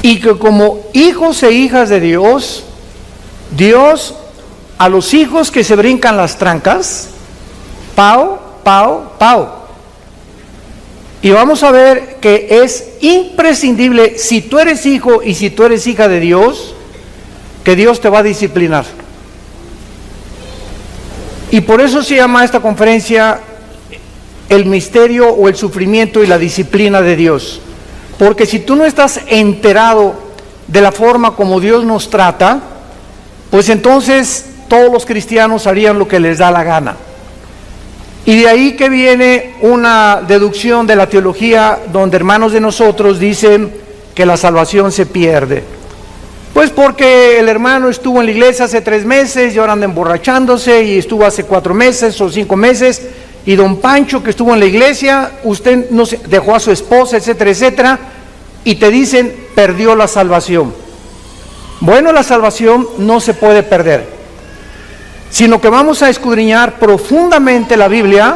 y que como hijos e hijas de Dios, Dios a los hijos que se brincan las trancas, pau, pau, pau. Y vamos a ver que es imprescindible, si tú eres hijo y si tú eres hija de Dios, que Dios te va a disciplinar. Y por eso se llama esta conferencia el misterio o el sufrimiento y la disciplina de Dios. Porque si tú no estás enterado de la forma como Dios nos trata, pues entonces todos los cristianos harían lo que les da la gana. Y de ahí que viene una deducción de la teología donde hermanos de nosotros dicen que la salvación se pierde. Pues porque el hermano estuvo en la iglesia hace 3 meses y ahora anda emborrachándose, y estuvo hace 4 meses o 5 meses, y don Pancho que estuvo en la iglesia, usted no se, dejó a su esposa, etcétera, etcétera, y te dicen perdió la salvación. Bueno, la salvación no se puede perder, sino que vamos a escudriñar profundamente la Biblia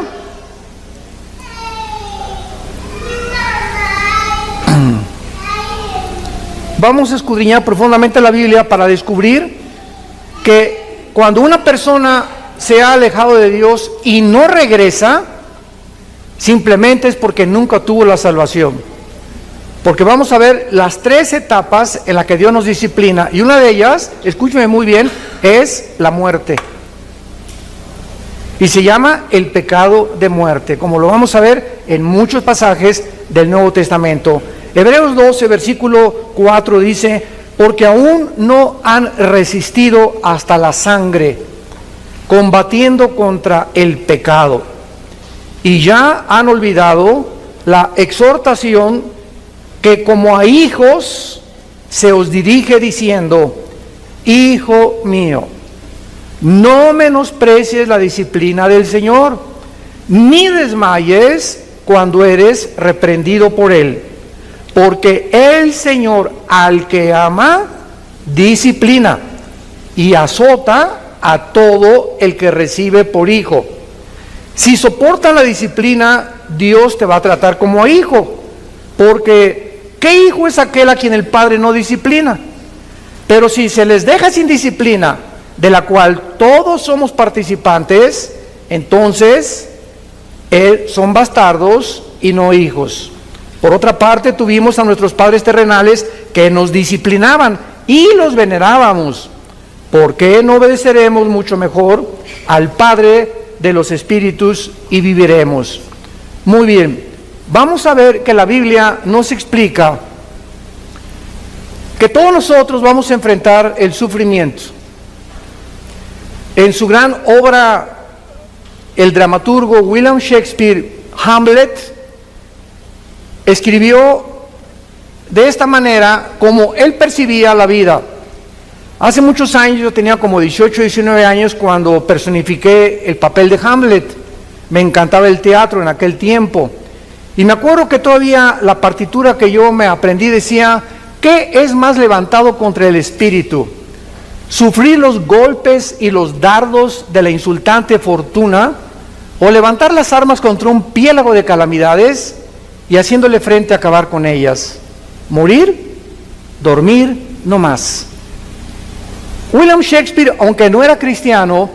vamos a escudriñar profundamente la Biblia para descubrir que cuando una persona se ha alejado de Dios y no regresa, simplemente es porque nunca tuvo la salvación. Porque vamos a ver las 3 etapas en las que Dios nos disciplina, y una de ellas, escúcheme muy bien, es la muerte. Y se llama el pecado de muerte, como lo vamos a ver en muchos pasajes del Nuevo Testamento. Hebreos 12, versículo 4 dice: porque aún no han resistido hasta la sangre, combatiendo contra el pecado, y ya han olvidado la exhortación que como a hijos se os dirige diciendo: hijo mío, no menosprecies la disciplina del Señor, ni desmayes cuando eres reprendido por Él. Porque el Señor al que ama, disciplina y azota a todo el que recibe por hijo. Si soportan la disciplina, Dios te va a tratar como a hijo. Porque ¿qué hijo es aquel a quien el padre no disciplina? Pero si se les deja sin disciplina, de la cual todos somos participantes, entonces son bastardos y no hijos. Por otra parte, tuvimos a nuestros padres terrenales que nos disciplinaban y los venerábamos. ¿Por qué no obedeceremos mucho mejor al Padre de los Espíritus y viviremos? Muy bien, vamos a ver que la Biblia nos explica que todos nosotros vamos a enfrentar el sufrimiento. En su gran obra, el dramaturgo William Shakespeare, Hamlet, escribió de esta manera como él percibía la vida. Hace muchos años, yo tenía como 18, 19 años cuando personifiqué el papel de Hamlet. Me encantaba el teatro en aquel tiempo. Y me acuerdo que todavía la partitura que yo me aprendí decía: ¿qué es más levantado contra el espíritu? ¿Sufrir los golpes y los dardos de la insultante fortuna, o levantar las armas contra un piélago de calamidades y haciéndole frente a acabar con ellas? Morir, dormir, no más. William Shakespeare, aunque no era cristiano,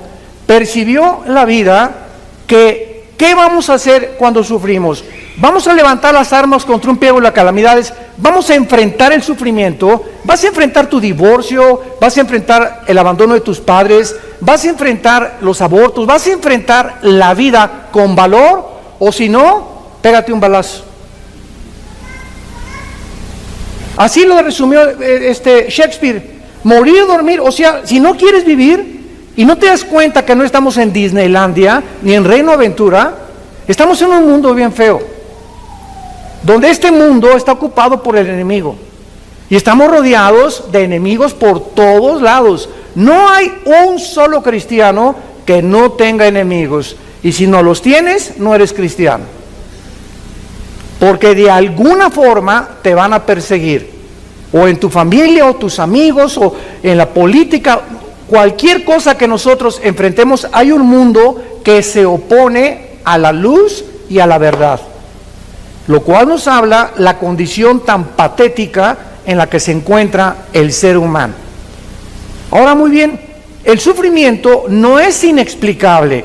percibió la vida que ¿qué vamos a hacer cuando sufrimos? Vamos a levantar las armas contra un piélago de calamidades, vamos a enfrentar el sufrimiento, vas a enfrentar tu divorcio, vas a enfrentar el abandono de tus padres, vas a enfrentar los abortos, vas a enfrentar la vida con valor, o si no, pégate un balazo. Así lo resumió Shakespeare: morir, dormir. O sea, si no quieres vivir y no te das cuenta que no estamos en Disneylandia ni en Reino Aventura, estamos en un mundo bien feo, donde este mundo está ocupado por el enemigo y estamos rodeados de enemigos por todos lados. No hay un solo cristiano que no tenga enemigos, y si no los tienes, no eres cristiano, porque de alguna forma te van a perseguir, o en tu familia, o tus amigos, o en la política. Cualquier cosa que nosotros enfrentemos, hay un mundo que se opone a la luz y a la verdad, lo cual nos habla la condición tan patética en la que se encuentra el ser humano. Ahora, muy bien, el sufrimiento no es inexplicable,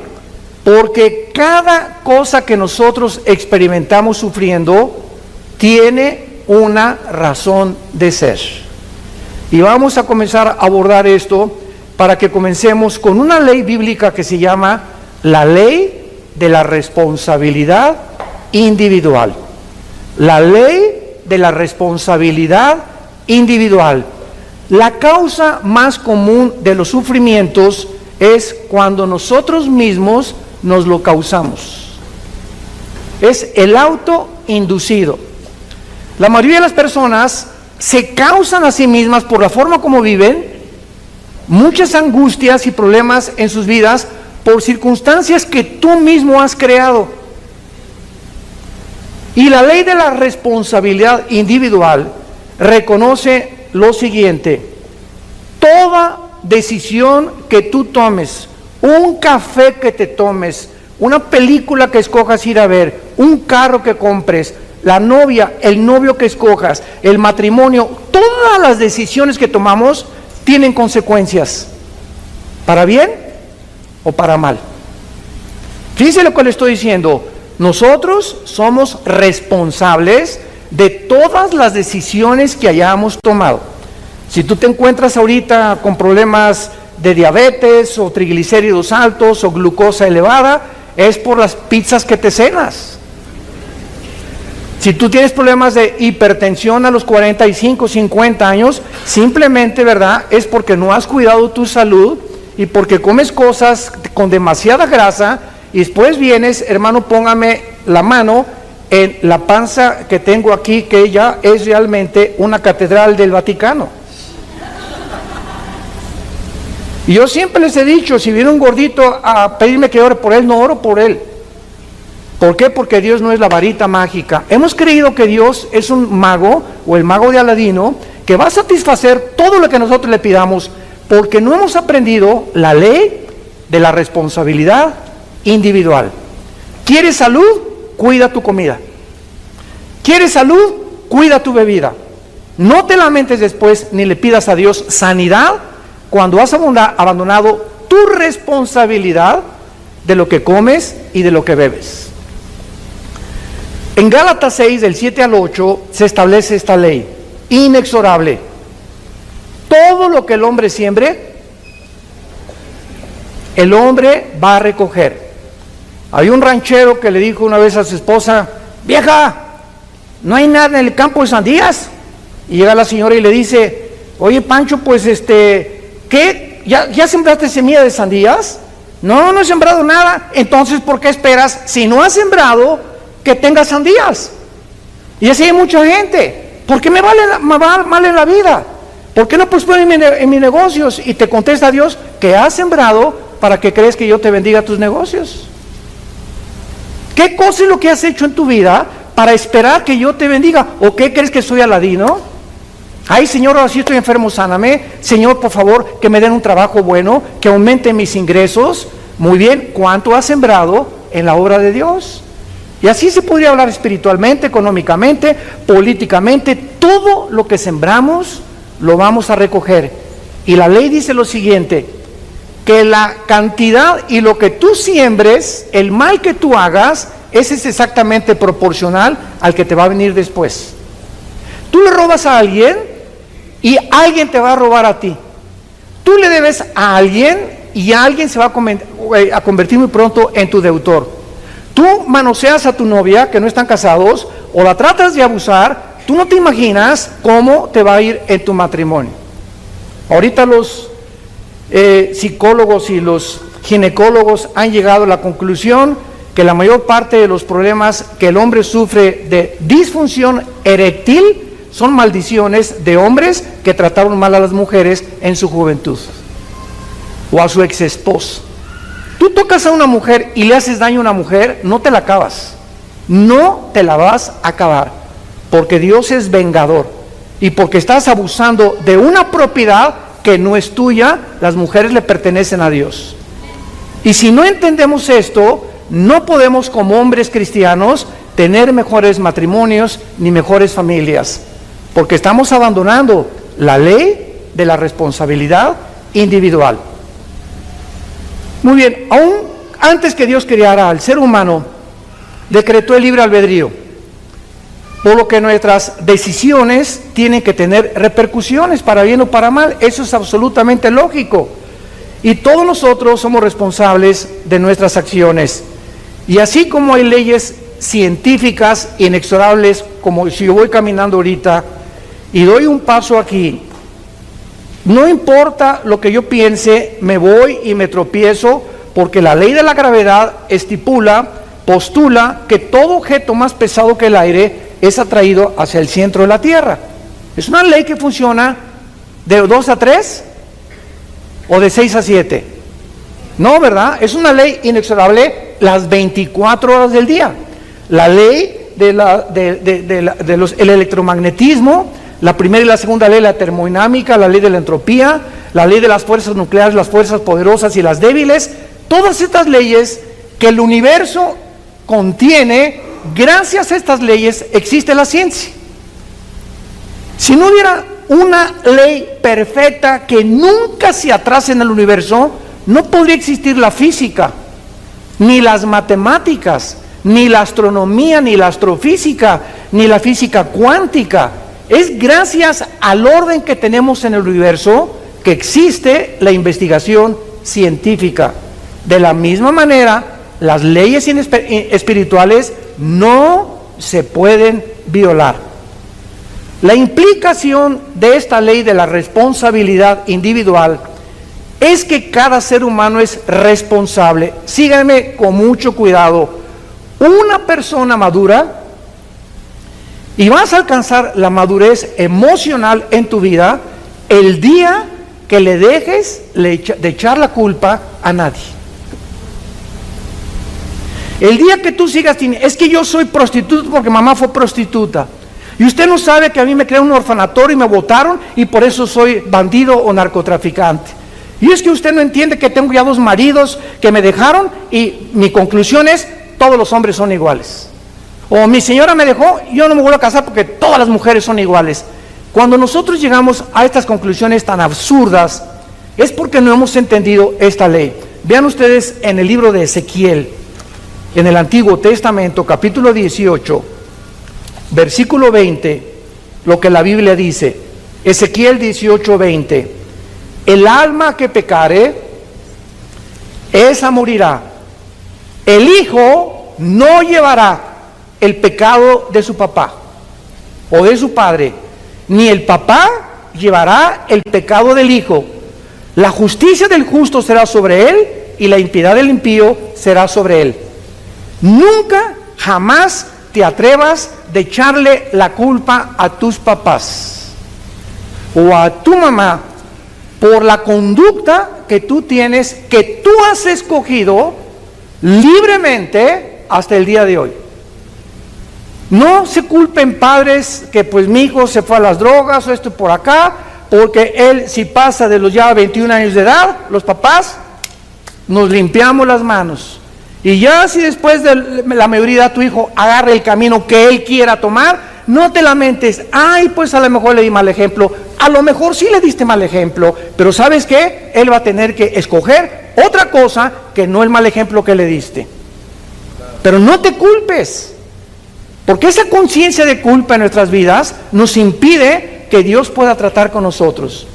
porque cada cosa que nosotros experimentamos sufriendo tiene una razón de ser. Y vamos a comenzar a abordar esto para que comencemos con una ley bíblica que se llama la ley de la responsabilidad individual. La ley de la responsabilidad individual. La causa más común de los sufrimientos es cuando nosotros mismos nos lo causamos. Es el autoinducido. La mayoría de las personas se causan a sí mismas, por la forma como viven, muchas angustias y problemas en sus vidas por circunstancias que tú mismo has creado. Y la ley de la responsabilidad individual reconoce lo siguiente: toda decisión que tú tomes, un café que te tomes, una película que escojas ir a ver, un carro que compres, la novia, el novio que escojas, el matrimonio, todas las decisiones que tomamos tienen consecuencias, para bien o para mal. Fíjense lo que le estoy diciendo: nosotros somos responsables de todas las decisiones que hayamos tomado. Si tú te encuentras ahorita con problemas de diabetes o triglicéridos altos o glucosa elevada, es por las pizzas que te cenas. Si tú tienes problemas de hipertensión a los 45, 50 años, simplemente, ¿verdad?, es porque no has cuidado tu salud y porque comes cosas con demasiada grasa y después vienes, hermano, póngame la mano en la panza que tengo aquí, que ya es realmente una catedral del Vaticano. Y yo siempre les he dicho, si viene un gordito a pedirme que ore por él, no oro por él. ¿Por qué? Porque Dios no es la varita mágica. Hemos creído que Dios es un mago, o el mago de Aladino, que va a satisfacer todo lo que nosotros le pidamos, porque no hemos aprendido la ley de la responsabilidad individual. ¿Quieres salud? Cuida tu comida. ¿Quieres salud? Cuida tu bebida. No te lamentes después, ni le pidas a Dios sanidad cuando has abandonado tu responsabilidad de lo que comes y de lo que bebes. En Gálatas 6, del 7 al 8, se establece esta ley inexorable: todo lo que el hombre siembre, el hombre va a recoger. Hay un ranchero que le dijo una vez a su esposa: vieja, no hay nada en el campo de sandías. Y llega la señora y le dice: oye, Pancho, pues ¿qué? ¿Ya sembraste semilla de sandías? No, no he sembrado nada. Entonces, ¿por qué esperas, si no has sembrado, que tengas sandías? Y así hay mucha gente. ¿Por qué me va mal en la vida? ¿Por qué no prospero en mis negocios? Y te contesta Dios que has sembrado para que crees que yo te bendiga tus negocios. ¿Qué cosa es lo que has hecho en tu vida para esperar que yo te bendiga? ¿O qué crees que soy Aladino? Ay, Señor, ahora sí estoy enfermo, sáname. Señor, por favor, que me den un trabajo bueno, que aumente mis ingresos. Muy bien, ¿cuánto has sembrado en la obra de Dios? Y así se podría hablar espiritualmente, económicamente, políticamente. Todo lo que sembramos lo vamos a recoger. Y la ley dice lo siguiente: que la cantidad y lo que tú siembres, el mal que tú hagas, ese es exactamente proporcional al que te va a venir después. Tú le robas a alguien y alguien te va a robar a ti. Tú le debes a alguien y alguien se va a convertir muy pronto en tu deudor. Tú manoseas a tu novia, que no están casados, o la tratas de abusar. Tú no te imaginas cómo te va a ir en tu matrimonio. Ahorita los psicólogos y los ginecólogos han llegado a la conclusión que la mayor parte de los problemas que el hombre sufre de disfunción eréctil son maldiciones de hombres que trataron mal a las mujeres en su juventud, o a su ex esposa. Tú tocas a una mujer y le haces daño a una mujer, no te la acabas, no te la vas a acabar, porque Dios es vengador, y porque estás abusando de una propiedad que no es tuya. Las mujeres le pertenecen a Dios. Y si no entendemos esto, no podemos como hombres cristianos tener mejores matrimonios ni mejores familias. porque estamos abandonando la ley de la responsabilidad individual. Muy bien, aún antes que Dios creara al ser humano, decretó el libre albedrío, por lo que nuestras decisiones tienen que tener repercusiones para bien o para mal. Eso es absolutamente lógico, y todos nosotros somos responsables de nuestras acciones. Y así como hay leyes científicas inexorables, como si yo voy caminando ahorita y doy un paso aquí, no importa lo que yo piense, me voy y me tropiezo, porque la ley de la gravedad postula que todo objeto más pesado que el aire es atraído hacia el centro de la Tierra. Es una ley que funciona de 2 a 3 o de 6 a 7. No, ¿verdad? Es una ley inexorable las 24 horas del día. La ley del electromagnetismo, la primera y la segunda ley, la termodinámica, la ley de la entropía, la ley de las fuerzas nucleares, las fuerzas poderosas y las débiles, todas estas leyes que el universo contiene, gracias a estas leyes existe la ciencia. Si no hubiera una ley perfecta que nunca se atrase en el universo, no podría existir la física, ni las matemáticas, ni la astronomía, ni la astrofísica, ni la física cuántica. Es gracias al orden que tenemos en el universo que existe la investigación científica. De la misma manera, las leyes espirituales no se pueden violar. La implicación de esta ley de la responsabilidad individual es que cada ser humano es responsable. Síganme con mucho cuidado. Una persona madura, y vas a alcanzar la madurez emocional en tu vida el día que le dejes de echar la culpa a nadie. El día que tú sigas, es que yo soy prostituta porque mamá fue prostituta, y usted no sabe que a mí me crearon un orfanatorio y me botaron y por eso soy bandido o narcotraficante. Y es que usted no entiende que tengo ya 2 maridos que me dejaron, y mi conclusión es: todos los hombres son iguales. O mi señora me dejó, yo no me vuelvo a casar porque todas las mujeres son iguales. Cuando nosotros llegamos a estas conclusiones tan absurdas, es porque no hemos entendido esta ley. Vean ustedes en el libro de Ezequiel, en el Antiguo Testamento, capítulo 18, versículo 20, lo que la Biblia dice. Ezequiel 18, 20. El alma que pecare, esa morirá. El hijo no llevará el pecado de su papá o de su padre, ni el papá llevará el pecado del hijo. La justicia del justo será sobre él, y la impiedad del impío será sobre él. Nunca, jamás te atrevas de echarle la culpa a tus papás o a tu mamá por la conducta que tú tienes, que tú has escogido libremente hasta el día de hoy. No se culpen padres que pues mi hijo se fue a las drogas o esto por acá, porque él, si pasa de los ya 21 años de edad, los papás nos limpiamos las manos. Y ya si después de la mayoría tu hijo agarra el camino que él quiera tomar, no te lamentes: ay, pues a lo mejor le di mal ejemplo. A lo mejor sí le diste mal ejemplo, pero ¿sabes qué? Él va a tener que escoger otra cosa que no el mal ejemplo que le diste. Pero no te culpes, porque esa conciencia de culpa en nuestras vidas nos impide que Dios pueda tratar con nosotros.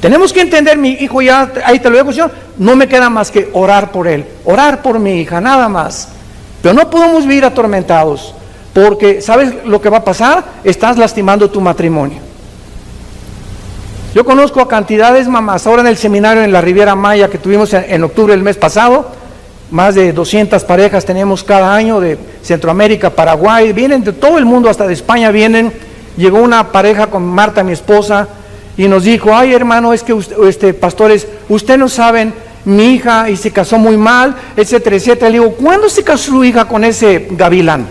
Tenemos que entender: mi hijo ya, ahí te lo dejo, Señor, no me queda más que orar por él, orar por mi hija, nada más. Pero no podemos vivir atormentados, porque ¿sabes lo que va a pasar? Estás lastimando tu matrimonio. Yo conozco a cantidades mamás, ahora en el seminario en la Riviera Maya que tuvimos en octubre del mes pasado, más de 200 parejas tenemos cada año de Centroamérica, Paraguay, vienen de todo el mundo, hasta de España vienen. Llegó una pareja con Marta, mi esposa, y nos dijo: ay, hermano, es que pastores, ustedes no saben, mi hija y se casó muy mal, etcétera, etcétera. Le digo: ¿cuándo se casó su hija con ese gavilán?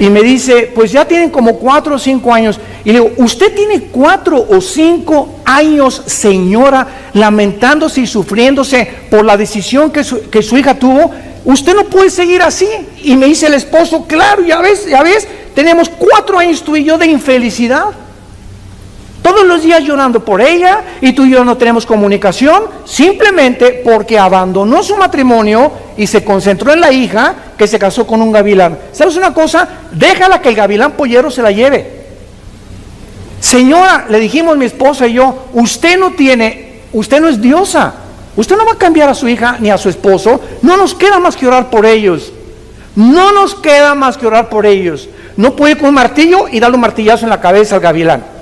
Y me dice: pues ya tienen como 4 o 5 años. Y le digo: ¿usted tiene 4 o 5 años, señora, lamentándose y sufriéndose por la decisión que su hija tuvo? Usted no puede seguir así. Y me dice el esposo: claro, ya ves, tenemos 4 años tú y yo de infelicidad. Todos los días llorando por ella, y tú y yo no tenemos comunicación, simplemente porque abandonó su matrimonio y se concentró en la hija que se casó con un gavilán. ¿Sabes una cosa? Déjala que el gavilán pollero se la lleve. Señora, le dijimos mi esposa y yo, usted no es diosa, usted no va a cambiar a su hija ni a su esposo. No nos queda más que orar por ellos. No nos queda más que orar por ellos. No puede ir con un martillo y darle un martillazo en la cabeza al gavilán.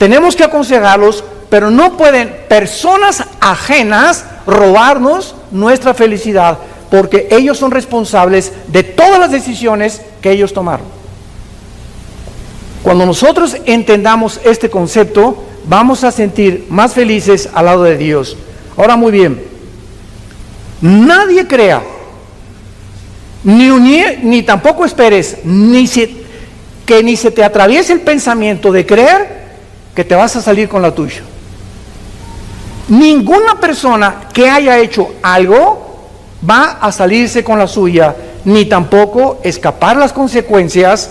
Tenemos que aconsejarlos, pero no pueden personas ajenas robarnos nuestra felicidad, porque ellos son responsables de todas las decisiones que ellos tomaron. Cuando nosotros entendamos este concepto, vamos a sentir más felices al lado de Dios. Ahora, muy bien, nadie crea, ni tampoco esperes, que ni se te atraviese el pensamiento de creer que te vas a salir con la tuya. Ninguna persona que haya hecho algo va a salirse con la suya, ni tampoco escapar las consecuencias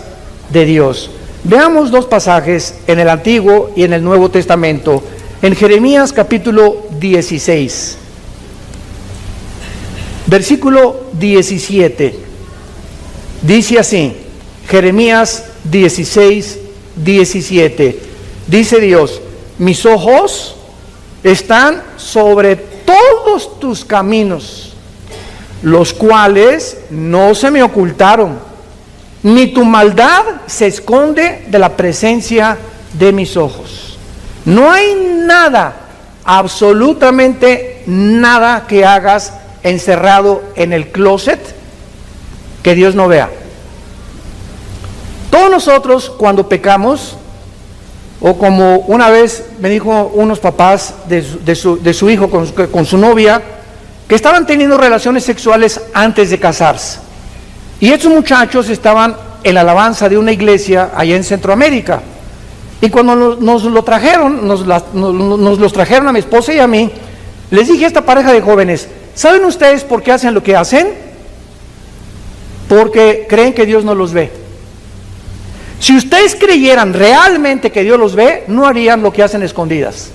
de Dios. Veamos 2 pasajes en el Antiguo y en el Nuevo Testamento. En Jeremías capítulo 16, versículo 17, dice así, Jeremías 16, 17, dice Dios: mis ojos están sobre todos tus caminos, los cuales no se me ocultaron, ni tu maldad se esconde de la presencia de mis ojos. No hay nada, absolutamente nada que hagas encerrado en el closet que Dios no vea. Todos nosotros cuando pecamos, o como una vez me dijo unos papás de su hijo con su novia, que estaban teniendo relaciones sexuales antes de casarse. Y estos muchachos estaban en la alabanza de una iglesia allá en Centroamérica. Y cuando nos los trajeron a mi esposa y a mí, les dije a esta pareja de jóvenes: ¿saben ustedes por qué hacen lo que hacen? Porque creen que Dios no los ve. Si ustedes creyeran realmente que Dios los ve, no harían lo que hacen escondidas.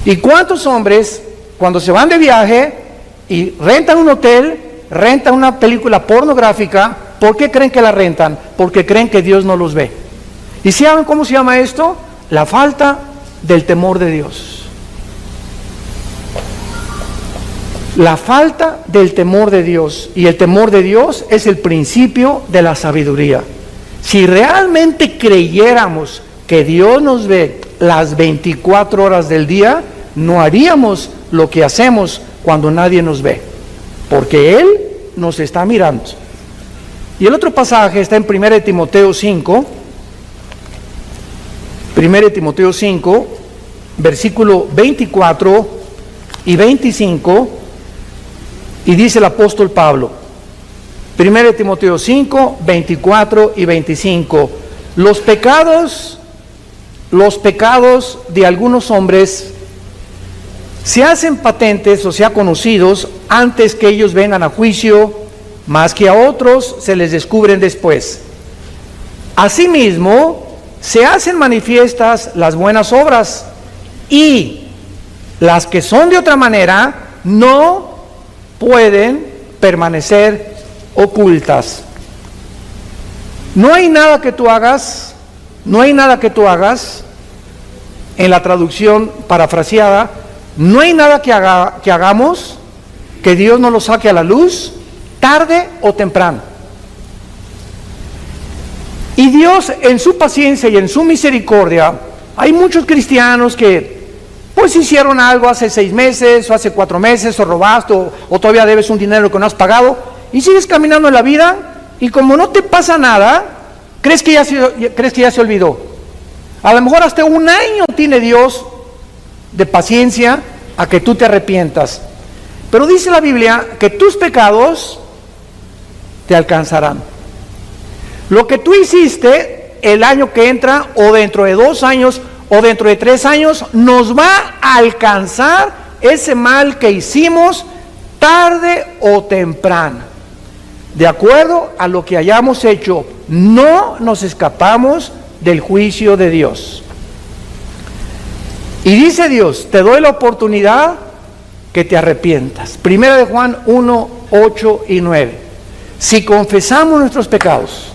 ¿Y cuántos hombres, cuando se van de viaje y rentan un hotel, rentan una película pornográfica, por qué creen que la rentan? Porque creen que Dios no los ve. ¿Y saben cómo se llama esto? La falta del temor de Dios. La falta del temor de Dios. Y el temor de Dios es el principio de la sabiduría. Si realmente creyéramos que Dios nos ve las 24 horas del día, no haríamos lo que hacemos cuando nadie nos ve, porque Él nos está mirando. Y el otro pasaje está en 1 Timoteo 5, 1 Timoteo 5, versículo 24 y 25, y dice el apóstol Pablo, 1 Timoteo 5, 24 y 25, los pecados de algunos hombres se hacen patentes, o sea, conocidos, antes que ellos vengan a juicio, mas que a otros se les descubren después. Asimismo, se hacen manifiestas las buenas obras, y las que son de otra manera no pueden permanecer ocultas. No hay nada que tú hagas, en la traducción parafraseada, no hay nada que hagamos que Dios no lo saque a la luz, tarde o temprano. Y Dios, en su paciencia y en su misericordia, hay muchos cristianos que pues hicieron algo hace 6 meses, o hace 4 meses, o robaste, o todavía debes un dinero que no has pagado, y sigues caminando en la vida, y como no te pasa nada, crees que ya se olvidó. A lo mejor hasta 1 año tiene Dios de paciencia a que tú te arrepientas. Pero dice la Biblia que tus pecados te alcanzarán. Lo que tú hiciste el año que entra, o dentro de 2 años, o dentro de 3 años, nos va a alcanzar ese mal que hicimos tarde o temprano. de acuerdo a lo que hayamos hecho, no nos escapamos del juicio de Dios. Y dice Dios, te doy la oportunidad que te arrepientas. Primera de Juan 1, 8 y 9. Si confesamos nuestros pecados,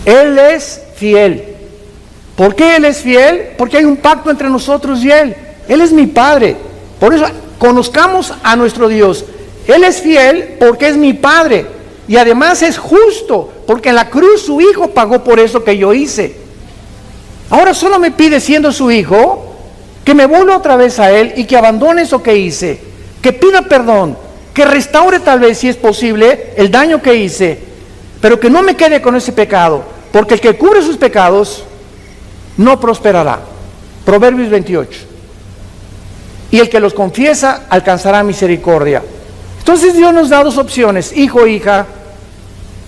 Él es fiel. ¿Por qué Él es fiel? Porque hay un pacto entre nosotros y Él. Él es mi Padre. Por eso conozcamos a nuestro Dios. Él es fiel porque es mi Padre. Y además es justo, porque en la cruz su Hijo pagó por eso que yo hice. Ahora solo me pide, siendo su Hijo, que me vuelva otra vez a Él y que abandone eso que hice, que pida perdón, que restaure tal vez, si es posible, el daño que hice, pero que no me quede con ese pecado, porque el que cubre sus pecados no prosperará. Proverbios 28. Y el que los confiesa alcanzará misericordia. Entonces Dios nos da dos opciones: hijo, hija,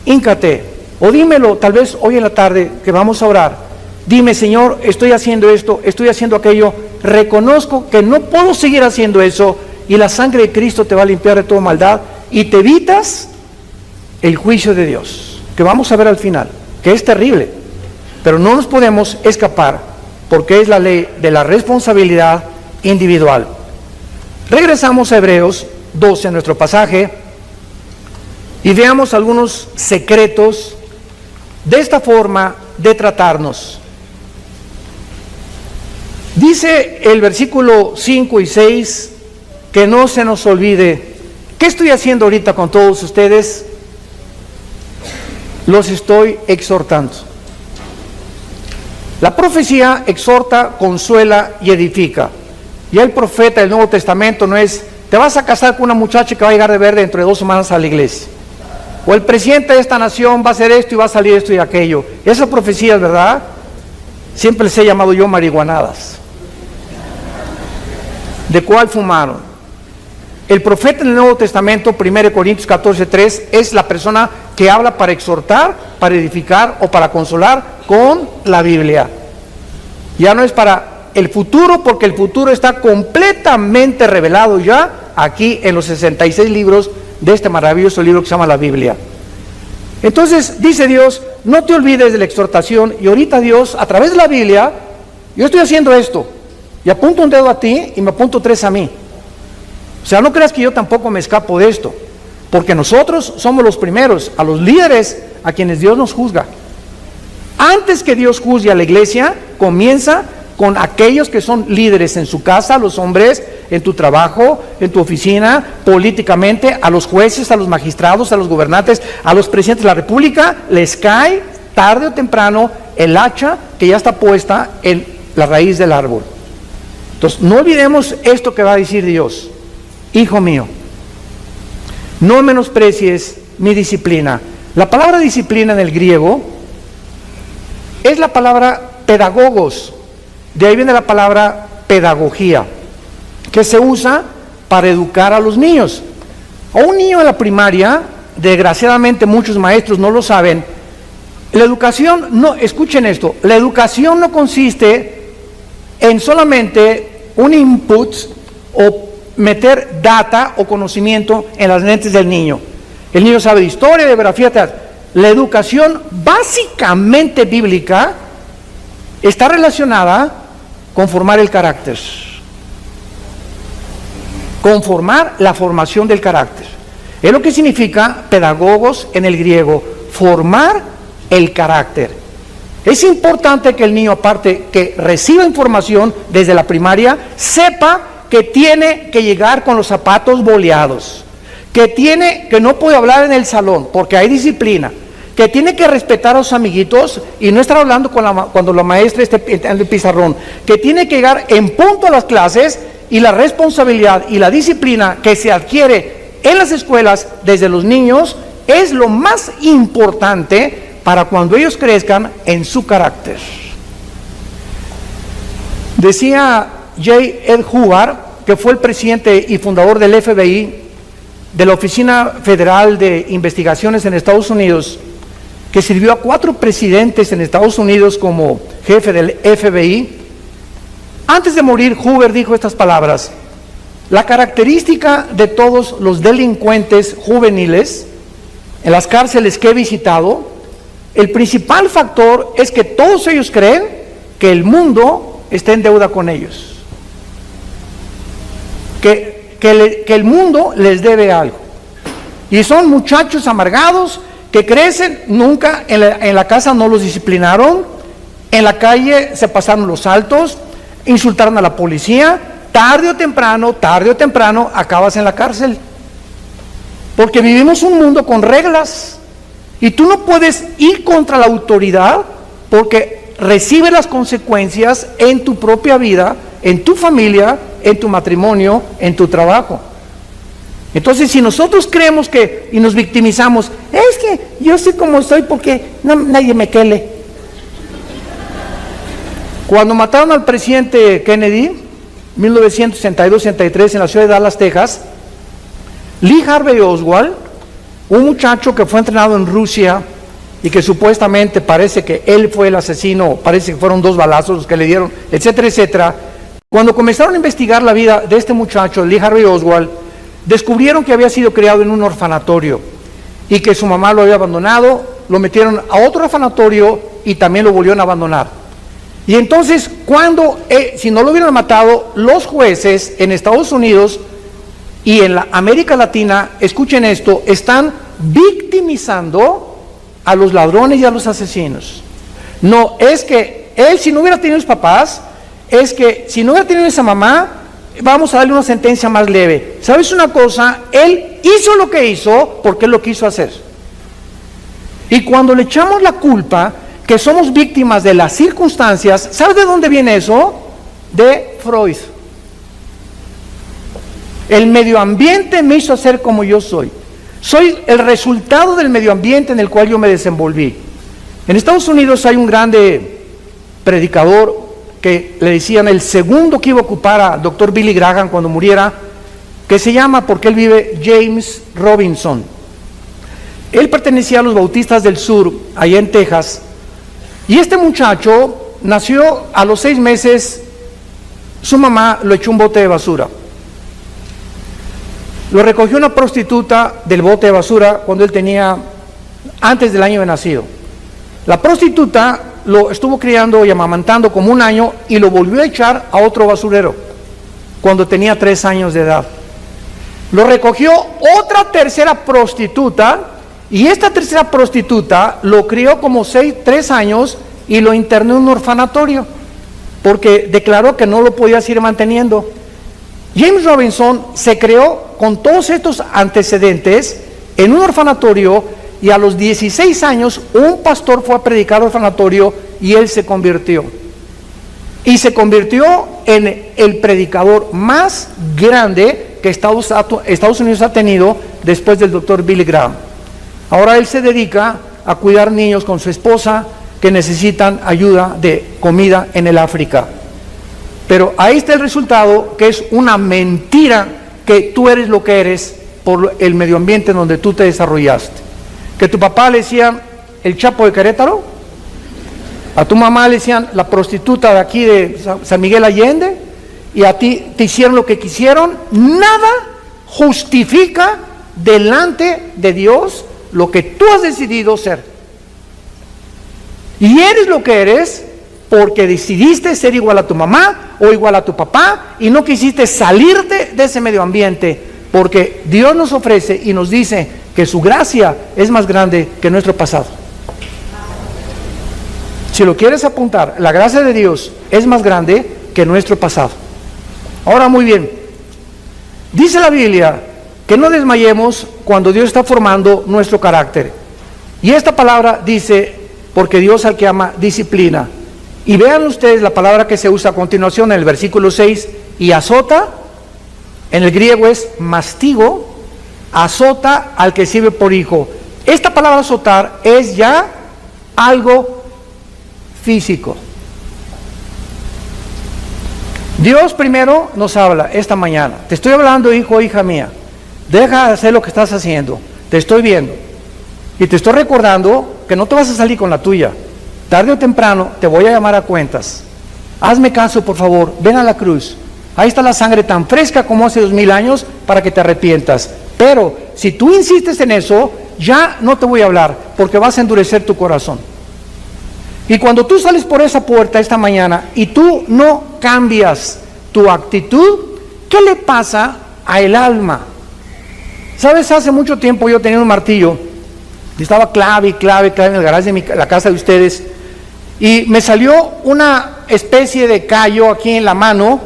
híncate, o dímelo tal vez hoy en la tarde que vamos a orar. Dime, Señor, estoy haciendo esto, estoy haciendo aquello, reconozco que no puedo seguir haciendo eso, y la sangre de Cristo te va a limpiar de toda maldad y te evitas el juicio de Dios, que vamos a ver al final, que es terrible, pero no nos podemos escapar porque es la ley de la responsabilidad individual. Regresamos a Hebreos 12, en nuestro pasaje, y veamos algunos secretos de esta forma de tratarnos. Dice el versículo 5 y 6, que no se nos olvide. ¿Qué estoy haciendo ahorita con todos ustedes? Los estoy exhortando. La profecía exhorta, consuela y edifica. Y el profeta del Nuevo Testamento no es: te vas a casar con una muchacha que va a llegar de ver dentro de 2 semanas a la iglesia, o el presidente de esta nación va a hacer esto y va a salir esto y aquello. Esas profecías, ¿verdad? Siempre les he llamado yo marihuanadas. ¿De cuál fumaron? El profeta en el Nuevo Testamento, 1 Corintios 14:3, es la persona que habla para exhortar, para edificar o para consolar con la Biblia. Ya no es para el futuro, porque el futuro está completamente revelado ya aquí en los 66 libros de este maravilloso libro que se llama la Biblia. Entonces dice Dios: no te olvides de la exhortación. Y ahorita Dios, a través de la Biblia, yo estoy haciendo esto, y apunto un dedo a ti y me apunto 3 a mí. O sea, no creas que yo tampoco me escapo de esto, porque nosotros somos los primeros, a los líderes a quienes Dios nos juzga. Antes que Dios juzgue a la iglesia, comienza con aquellos que son líderes en su casa, los hombres, en tu trabajo, en tu oficina, políticamente, a los jueces, a los magistrados, a los gobernantes, a los presidentes de la república. Les cae tarde o temprano el hacha que ya está puesta en la raíz del árbol. Entonces, no olvidemos esto que va a decir Dios: hijo mío, no menosprecies mi disciplina. La palabra disciplina en el griego es la palabra pedagogos. De ahí viene la palabra pedagogía, que se usa para educar a los niños. A un niño en la primaria, desgraciadamente muchos maestros no lo saben, la educación no, escuchen esto, la educación no consiste en solamente un input o meter data o conocimiento en las mentes del niño. El niño sabe de historia, de geografía, teatro. La educación básicamente bíblica está relacionada con formar el carácter, conformar la formación del carácter. Es lo que significa pedagogos en el griego, formar el carácter. Es importante que el niño, aparte que reciba información desde la primaria, sepa que tiene que llegar con los zapatos boleados, que no puede hablar en el salón porque hay disciplina, que tiene que respetar a sus amiguitos y no estar hablando cuando la maestra esté en el pizarrón, que tiene que llegar en punto a las clases, y la responsabilidad y la disciplina que se adquiere en las escuelas desde los niños es lo más importante para cuando ellos crezcan en su carácter. Decía J. Ed Hubbard, que fue el presidente y fundador del FBI, de la Oficina Federal de Investigaciones en Estados Unidos, que sirvió a 4 presidentes en Estados Unidos como jefe del FBI. Antes de morir, Hubbard dijo estas palabras: la característica de todos los delincuentes juveniles en las cárceles que he visitado, el principal factor es que todos ellos creen que el mundo está en deuda con ellos, que el mundo les debe algo. Y son muchachos amargados que crecen, nunca en la casa no los disciplinaron, en la calle se pasaron los altos, insultaron a la policía, tarde o temprano acabas en la cárcel. Porque vivimos un mundo con reglas y tú no puedes ir contra la autoridad porque recibe las consecuencias en tu propia vida, en tu familia, en tu matrimonio, en tu trabajo. Entonces, si nosotros creemos y nos victimizamos, es que yo soy como soy porque nadie me quiere. Cuando mataron al presidente Kennedy, 1962-63, en la ciudad de Dallas, Texas, Lee Harvey Oswald, un muchacho que fue entrenado en Rusia y que supuestamente parece que él fue el asesino, parece que fueron 2 balazos los que le dieron, etcétera, etcétera. Cuando comenzaron a investigar la vida de este muchacho, Lee Harvey Oswald, descubrieron que había sido criado en un orfanatorio y que su mamá lo había abandonado, lo metieron a otro orfanatorio y también lo volvieron a abandonar. Y entonces, si no lo hubieran matado, los jueces en Estados Unidos y en la América Latina, escuchen esto, están victimizando a los ladrones y a los asesinos. No, es que él, si no hubiera tenido sus papás, es que si no hubiera tenido esa mamá, vamos a darle una sentencia más leve. ¿Sabes una cosa? Él hizo lo que hizo porque él lo quiso hacer. Y cuando le echamos la culpa, que somos víctimas de las circunstancias, ¿sabes de dónde viene eso? De Freud. El medio ambiente me hizo ser como yo soy. Soy el resultado del medio ambiente en el cual yo me desenvolví. En Estados Unidos hay un grande predicador que le decían el segundo que iba a ocupar a Dr. Billy Graham cuando muriera, que se llama, porque él vive, James Robinson. Él pertenecía a los Bautistas del Sur, allá en Texas, y este muchacho nació a los 6 meses, su mamá lo echó un bote de basura. Lo recogió una prostituta del bote de basura cuando él tenía, antes del año de nacido. La prostituta lo estuvo criando y amamantando como 1 año y lo volvió a echar a otro basurero cuando tenía 3 años de edad. Lo recogió otra tercera prostituta y esta tercera prostituta lo crió como 3 años y lo internó en un orfanatorio porque declaró que no lo podía seguir manteniendo. James Robinson se creó con todos estos antecedentes en un orfanatorio y a los 16 años un pastor fue a predicar al orfanatorio y él se convirtió. Y se convirtió en el predicador más grande que Estados Unidos ha tenido después del Dr. Billy Graham. Ahora él se dedica a cuidar niños con su esposa que necesitan ayuda de comida en el África. Pero ahí está el resultado, que es una mentira que tú eres lo que eres por el medio ambiente en donde tú te desarrollaste. Que tu papá le decían el Chapo de Querétaro, a tu mamá le decían la prostituta de aquí de San Miguel Allende, y a ti te hicieron lo que quisieron. Nada justifica delante de Dios lo que tú has decidido ser. Y eres lo que eres porque decidiste ser igual a tu mamá o igual a tu papá y no quisiste salirte de ese medio ambiente, porque Dios nos ofrece y nos dice que su gracia es más grande que nuestro pasado. Si lo quieres apuntar, la gracia de Dios es más grande que nuestro pasado. Ahora, muy bien, dice la Biblia que no desmayemos cuando Dios está formando nuestro carácter. Y esta palabra dice, porque Dios al que ama disciplina. Y vean ustedes la palabra que se usa a continuación en el versículo 6, y azota, en el griego es mastigo, azota al que sirve por hijo. Esta palabra azotar es ya algo físico. Dios primero nos habla esta mañana. Te estoy hablando, hijo o hija mía. Deja de hacer lo que estás haciendo. Te estoy viendo. Y te estoy recordando que no te vas a salir con la tuya. Tarde o temprano te voy a llamar a cuentas. Hazme caso, por favor. Ven a la cruz. Ahí está la sangre tan fresca como hace 2000 años para que te arrepientas. Pero si tú insistes en eso, ya no te voy a hablar porque vas a endurecer tu corazón. Y cuando tú sales por esa puerta esta mañana y tú no cambias tu actitud, ¿qué le pasa a el alma? ¿Sabes? Hace mucho tiempo yo tenía un martillo y estaba clave en el garaje de la casa de ustedes, y me salió una especie de callo aquí en la mano,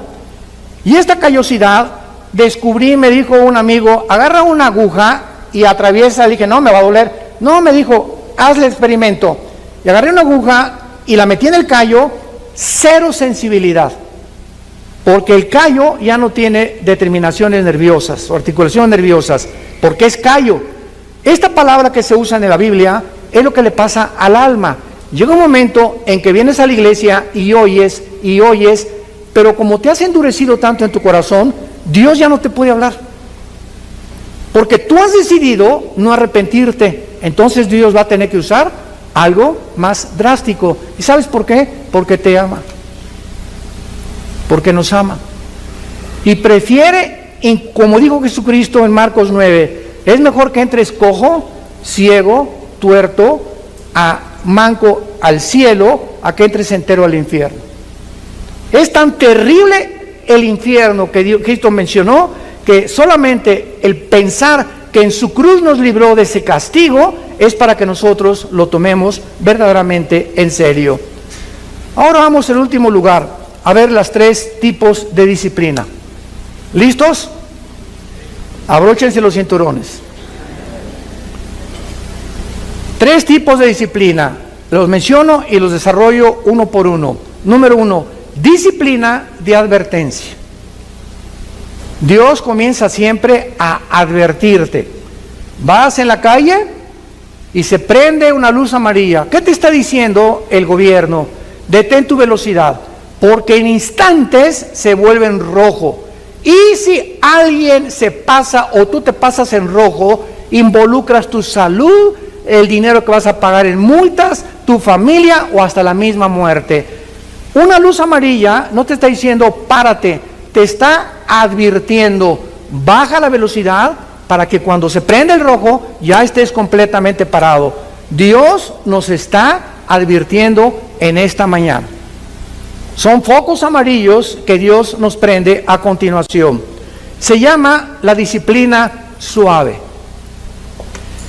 y esta callosidad descubrí, me dijo un amigo, agarra una aguja y atraviesa. Le dije, no, me va a doler. No, me dijo, haz el experimento. Y agarré una aguja y la metí en el callo, cero sensibilidad, porque el callo ya no tiene determinaciones nerviosas o articulaciones nerviosas, porque es callo. Esta palabra que se usa en la Biblia es lo que le pasa al alma. Llega un momento en que vienes a la iglesia y oyes, pero como te has endurecido tanto en tu corazón, Dios ya no te puede hablar, porque tú has decidido no arrepentirte. Entonces Dios va a tener que usar algo más drástico. ¿Y sabes por qué? Porque te ama, porque nos ama, y prefiere, como dijo Jesucristo en Marcos 9, es mejor que entres cojo, ciego, tuerto, manco al cielo, a que entres entero al infierno. Es tan terrible el infierno que Cristo mencionó, que solamente el pensar que en su cruz nos libró de ese castigo es para que nosotros lo tomemos verdaderamente en serio. Ahora vamos al último lugar, a ver los 3 tipos de disciplina. ¿Listos? Abróchense los cinturones. 3 tipos de disciplina, los menciono y los desarrollo uno por uno. Número 1, disciplina de advertencia. Dios comienza siempre a advertirte. Vas en la calle y se prende una luz amarilla. ¿Qué te está diciendo el gobierno? Detén tu velocidad, porque en instantes se vuelve en rojo. Y si alguien se pasa o tú te pasas en rojo, involucras tu salud, el dinero que vas a pagar en multas, tu familia o hasta la misma muerte. Una luz amarilla no te está diciendo párate, te está advirtiendo, baja la velocidad para que cuando se prende el rojo ya estés completamente parado. Dios nos está advirtiendo en esta mañana. Son focos amarillos que Dios nos prende a continuación. Se llama la disciplina suave.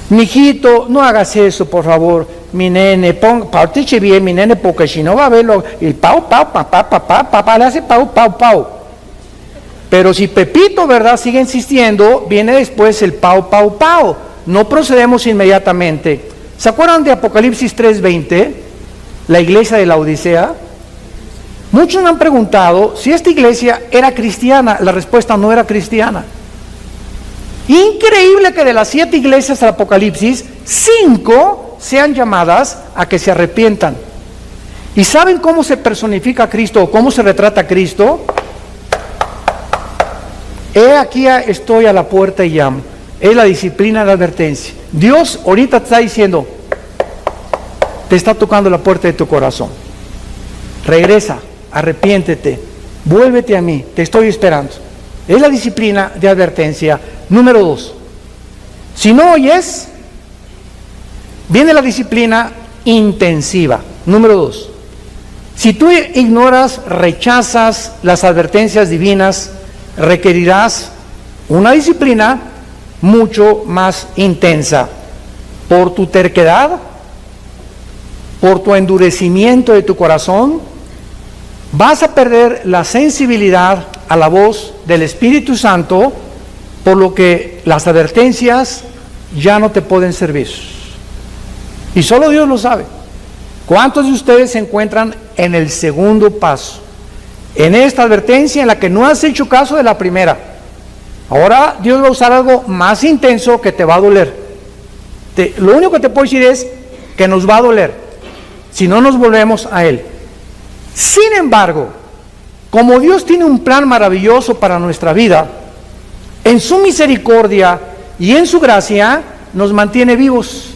Mijito, no hagas eso, por favor. Mi nene, pórtese bien, mi nene, porque si no va a verlo. El papá le hace pau. Pero si Pepito, ¿verdad?, sigue insistiendo, viene después el pau. No procedemos inmediatamente. ¿Se acuerdan de Apocalipsis 3:20? La iglesia de la Odisea. Muchos me han preguntado si esta iglesia era cristiana. La respuesta no era cristiana. Increíble que de las 7 iglesias del Apocalipsis, 5 sean llamadas a que se arrepientan. ¿Y saben cómo se personifica a Cristo o cómo se retrata a Cristo? He aquí estoy a la puerta y llamo. Es la disciplina de advertencia. Dios ahorita te está diciendo, te está tocando la puerta de tu corazón. Regresa, arrepiéntete, vuélvete a mí, te estoy esperando. Es la disciplina de advertencia. Número 2, si no oyes, viene la disciplina intensiva. Número 2, si tú ignoras, rechazas las advertencias divinas, requerirás una disciplina mucho más intensa. Por tu terquedad, por tu endurecimiento de tu corazón, vas a perder la sensibilidad a la voz del Espíritu Santo, por lo que las advertencias ya no te pueden servir. Y solo Dios lo sabe. ¿Cuántos de ustedes se encuentran en el segundo paso? En esta advertencia en la que no has hecho caso de la primera. Ahora Dios va a usar algo más intenso que te va a doler. Lo único que te puedo decir es que nos va a doler si no nos volvemos a Él. Sin embargo, como Dios tiene un plan maravilloso para nuestra vida, en su misericordia y en su gracia nos mantiene vivos.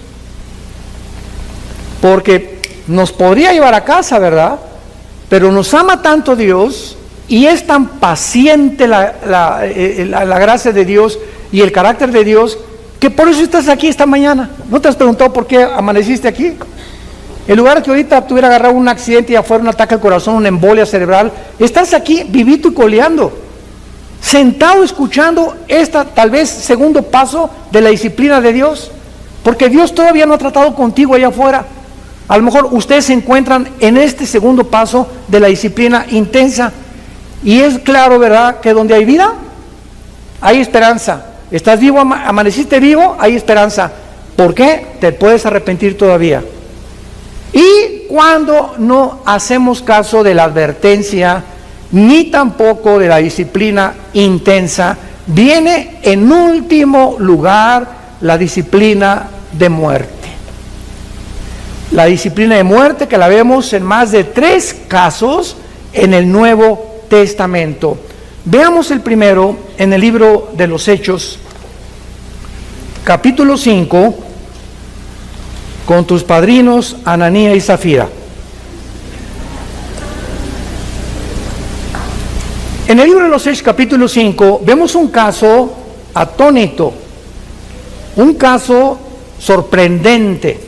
Porque nos podría llevar a casa, ¿verdad? Pero nos ama tanto Dios y es tan paciente la gracia de Dios y el carácter de Dios, que por eso estás aquí esta mañana. ¿No te has preguntado por qué amaneciste aquí? En lugar de que ahorita tuviera agarrado un accidente y afuera un ataque al corazón, una embolia cerebral, estás aquí vivito y coleando, sentado escuchando tal vez segundo paso de la disciplina de Dios, porque Dios todavía no ha tratado contigo allá afuera. A lo mejor ustedes se encuentran en este segundo paso de la disciplina intensa, y es claro, ¿verdad?, que donde hay vida, hay esperanza. Estás vivo, amaneciste vivo, hay esperanza. ¿Por qué? Te puedes arrepentir todavía. Y cuando no hacemos caso de la advertencia, ni tampoco de la disciplina intensa, viene en último lugar la disciplina de muerte. La disciplina de muerte que la vemos en más de 3 casos en el Nuevo Testamento. Veamos el primero en el libro de los Hechos, capítulo 5, con tus padrinos Ananías y Zafira. En el libro de los Hechos, capítulo 5, vemos un caso atónito, un caso sorprendente,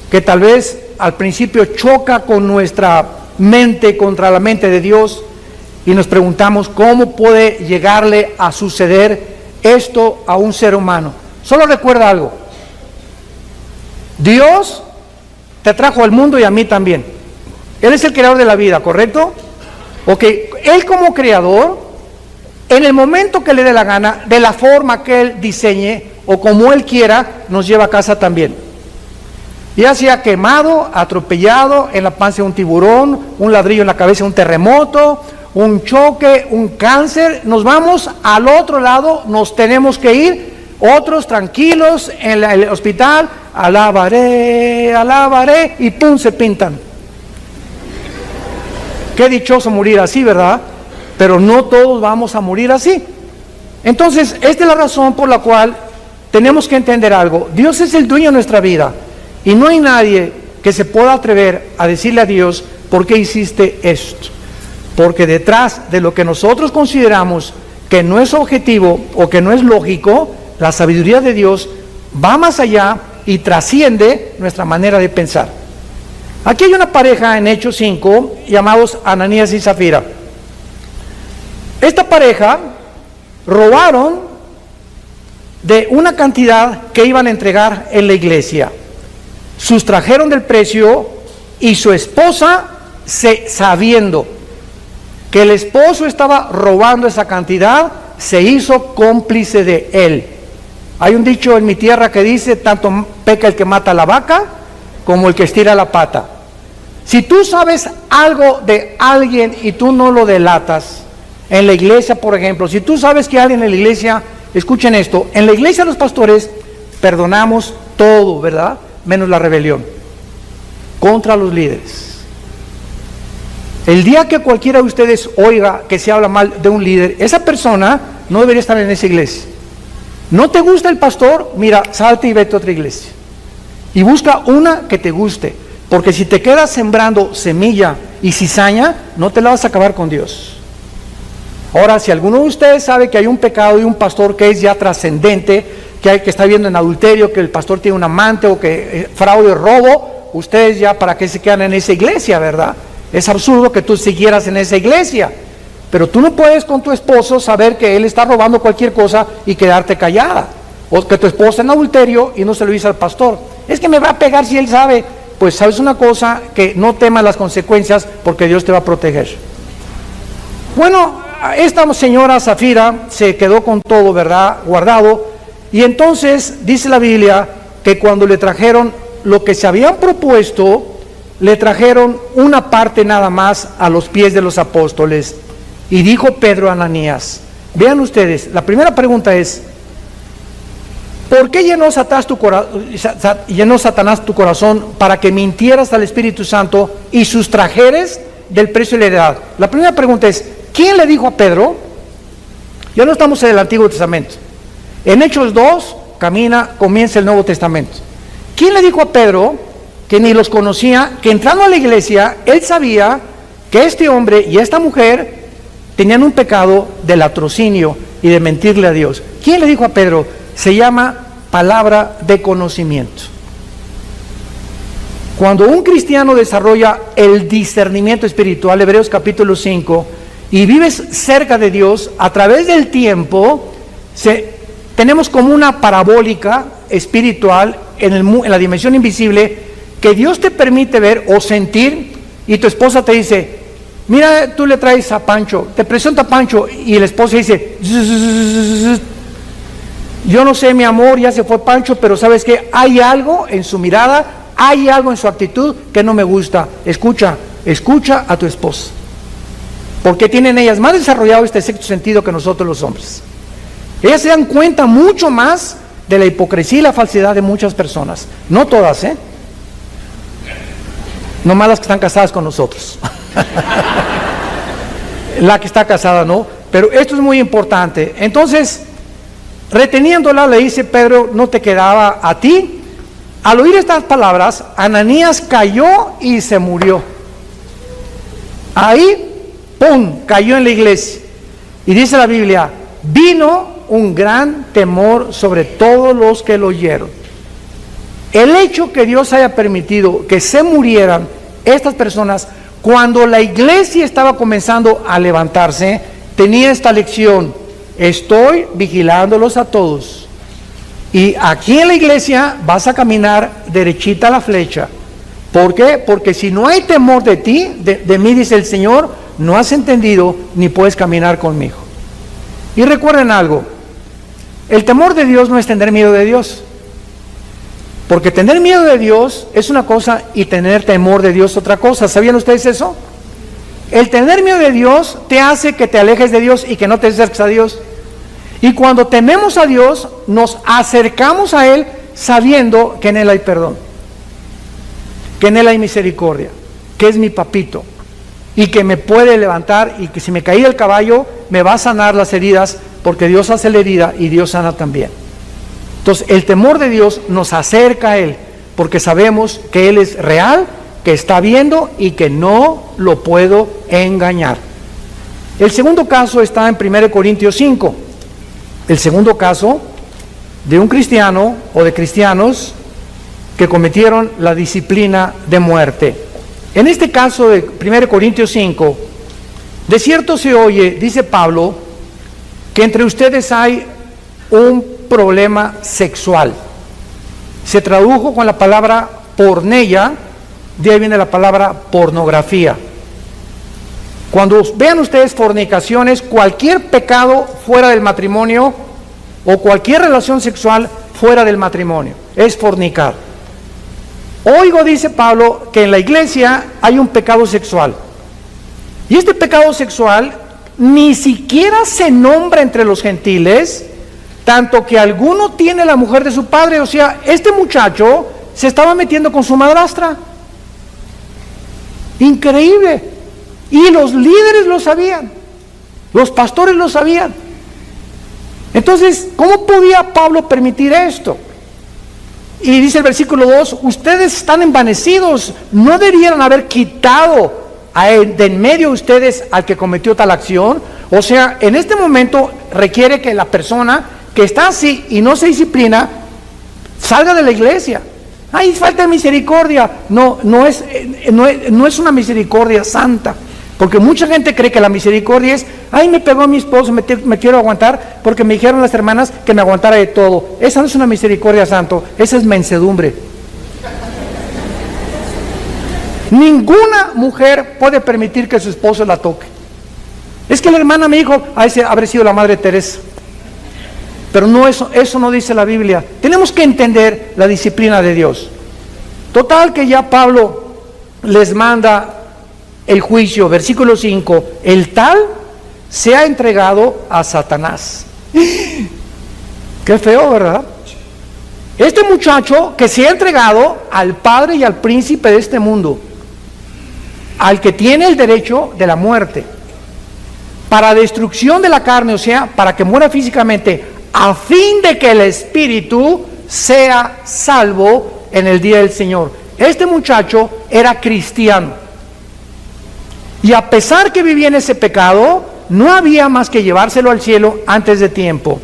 que tal vez al principio choca con nuestra mente contra la mente de Dios, y nos preguntamos cómo puede llegarle a suceder esto a un ser humano. Solo recuerda algo: Dios te trajo al mundo y a mí también. Él es el creador de la vida, ¿correcto? Ok, Él como creador, en el momento que le dé la gana, de la forma que Él diseñe o como Él quiera, nos lleva a casa también. Ya sea quemado, atropellado, en la panza de un tiburón, un ladrillo en la cabeza, un terremoto, un choque, un cáncer, nos vamos al otro lado, nos tenemos que ir. Otros tranquilos en el hospital, alabaré, y pum, se pintan. Qué dichoso morir así, ¿verdad? Pero no todos vamos a morir así. Entonces, esta es la razón por la cual tenemos que entender algo. Dios es el dueño de nuestra vida, y no hay nadie que se pueda atrever a decirle a Dios: ¿por qué hiciste esto? Porque detrás de lo que nosotros consideramos que no es objetivo o que no es lógico, la sabiduría de Dios va más allá y trasciende nuestra manera de pensar. Aquí hay una pareja en Hechos 5 llamados Ananías y Zafira. Esta pareja robaron de una cantidad que iban a entregar en la iglesia. Sustrajeron del precio, y su esposa, sabiendo que el esposo estaba robando esa cantidad, se hizo cómplice de él. Hay un dicho en mi tierra que dice: tanto peca el que mata a la vaca como el que estira la pata. Si tú sabes algo de alguien y tú no lo delatas, en la iglesia, por ejemplo, si tú sabes que alguien en la iglesia, escuchen esto, en la iglesia los pastores perdonamos todo, ¿verdad?, menos la rebelión contra los líderes. El día que cualquiera de ustedes oiga que se habla mal de un líder, esa persona no debería estar en esa iglesia. ¿No te gusta el pastor? Mira, salte y vete a otra iglesia y busca una que te guste, porque si te quedas sembrando semilla y cizaña, no te la vas a acabar con Dios. Ahora, si alguno de ustedes sabe que hay un pecado de un pastor que es ya trascendente, que está viendo en adulterio, que el pastor tiene un amante, o que fraude o robo, ustedes ya para qué se quedan en esa iglesia, ¿verdad? Es absurdo que tú siguieras en esa iglesia, pero tú no puedes con tu esposo saber que él está robando cualquier cosa y quedarte callada, o que tu esposa está en adulterio y no se lo dice al pastor. Es que me va a pegar si él sabe. Pues sabes una cosa, que no temas las consecuencias, porque Dios te va a proteger. Bueno, esta señora Zafira se quedó con todo, ¿verdad?, guardado. Y entonces dice la Biblia que cuando le trajeron lo que se habían propuesto, le trajeron una parte nada más a los pies de los apóstoles. Y dijo Pedro a Ananías, vean ustedes, la primera pregunta es: ¿por qué llenó Satanás tu corazón para que mintieras al Espíritu Santo y sustrajeres del precio de la heredad? La primera pregunta es: ¿quién le dijo a Pedro? Ya no estamos en el Antiguo Testamento. En Hechos 2 comienza el Nuevo Testamento. ¿Quién le dijo a Pedro, que ni los conocía, que entrando a la iglesia, él sabía que este hombre y esta mujer tenían un pecado de latrocinio y de mentirle a Dios? ¿Quién le dijo a Pedro? Se llama palabra de conocimiento. Cuando un cristiano desarrolla el discernimiento espiritual, Hebreos capítulo 5, y vives cerca de Dios, a través del tiempo, tenemos como una parabólica espiritual en la dimensión invisible que Dios te permite ver o sentir, y tu esposa te dice, mira, tú le traes a Pancho, te presenta a Pancho, y el esposo dice, yo no sé, mi amor, ya se fue Pancho, pero sabes que hay algo en su mirada, hay algo en su actitud que no me gusta. Escucha a tu esposa, porque tienen ellas más desarrollado este sexto sentido que nosotros los hombres. Ellas se dan cuenta mucho más de la hipocresía y la falsedad de muchas personas, no todas, nomás las que están casadas con nosotros. La que está casada no, pero esto es muy importante. Entonces, reteniéndola, le dice Pedro, no te quedaba a ti. Al oír estas palabras, Ananías cayó y se murió. Ahí, ¡pum!, cayó en la iglesia. Y dice la Biblia, vino un gran temor sobre todos los que lo oyeron. El hecho que Dios haya permitido que se murieran estas personas cuando la iglesia estaba comenzando a levantarse, tenía esta lección: estoy vigilándolos a todos. Y aquí en la iglesia vas a caminar derechita a la flecha. ¿Por qué? Porque si no hay temor de ti, de mí, dice el Señor, no has entendido ni puedes caminar conmigo. Y recuerden algo, el temor de Dios no es tener miedo de Dios. Porque tener miedo de Dios es una cosa y tener temor de Dios otra cosa. ¿Sabían ustedes eso? El tener miedo de Dios te hace que te alejes de Dios y que no te acerques a Dios. Y cuando tememos a Dios, nos acercamos a Él sabiendo que en Él hay perdón, que en Él hay misericordia, que es mi papito y que me puede levantar, y que si me caí del caballo me va a sanar las heridas, porque Dios hace la herida y Dios sana también. Entonces el temor de Dios nos acerca a Él, porque sabemos que Él es real, que está viendo y que no lo puedo engañar. El segundo caso está en 1 Corintios 5. El segundo caso de un cristiano o de cristianos que cometieron la disciplina de muerte. En este caso de 1 Corintios 5, de cierto se oye, dice Pablo, que entre ustedes hay un problema sexual. Se tradujo con la palabra porneia, de ahí viene la palabra pornografía. Cuando vean ustedes fornicaciones, cualquier pecado fuera del matrimonio o cualquier relación sexual fuera del matrimonio es fornicar. Oigo, dice Pablo, que en la iglesia hay un pecado sexual. Y este pecado sexual ni siquiera se nombra entre los gentiles, tanto que alguno tiene la mujer de su padre. O sea, este muchacho se estaba metiendo con su madrastra. Increíble. Y los líderes lo sabían, los pastores lo sabían. Entonces, ¿cómo podía Pablo permitir esto? Y dice el versículo 2, ustedes están envanecidos, no debieran haber quitado de en medio de ustedes al que cometió tal acción. O sea, en este momento requiere que la persona que está así y no se disciplina salga de la iglesia. Ay, falta de misericordia. No es una misericordia santa. Porque mucha gente cree que la misericordia es, ay, me pegó mi esposo, me quiero aguantar porque me dijeron las hermanas que me aguantara de todo. Esa no es una misericordia santo, esa es mansedumbre. Ninguna mujer puede permitir que su esposo la toque. Es que la hermana me dijo, ese habrá sido la Madre Teresa. Pero no, eso no dice la Biblia. Tenemos que entender la disciplina de Dios. Total que ya Pablo les manda el juicio, versículo 5, el tal se ha entregado a Satanás. Qué feo, ¿verdad? Este muchacho que se ha entregado al padre y al príncipe de este mundo, al que tiene el derecho de la muerte, para destrucción de la carne, o sea, para que muera físicamente, a fin de que el espíritu sea salvo en el día del Señor. Este muchacho era cristiano. Y a pesar que vivía en ese pecado, no había más que llevárselo al cielo antes de tiempo.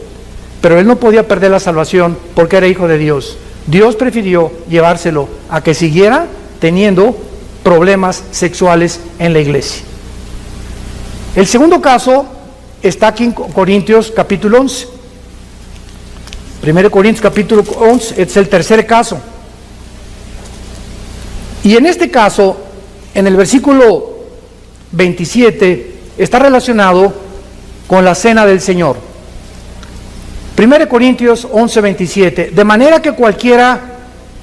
pero él no podía perder la salvación porque era hijo de Dios. Dios prefirió llevárselo a que siguiera teniendo problemas sexuales en la iglesia. El segundo caso está aquí en Corintios capítulo 11. 1 Corintios capítulo 11 es el tercer caso. Y en este caso, en el versículo 27, está relacionado con la cena del Señor. 1 Corintios 11, 27. De manera que cualquiera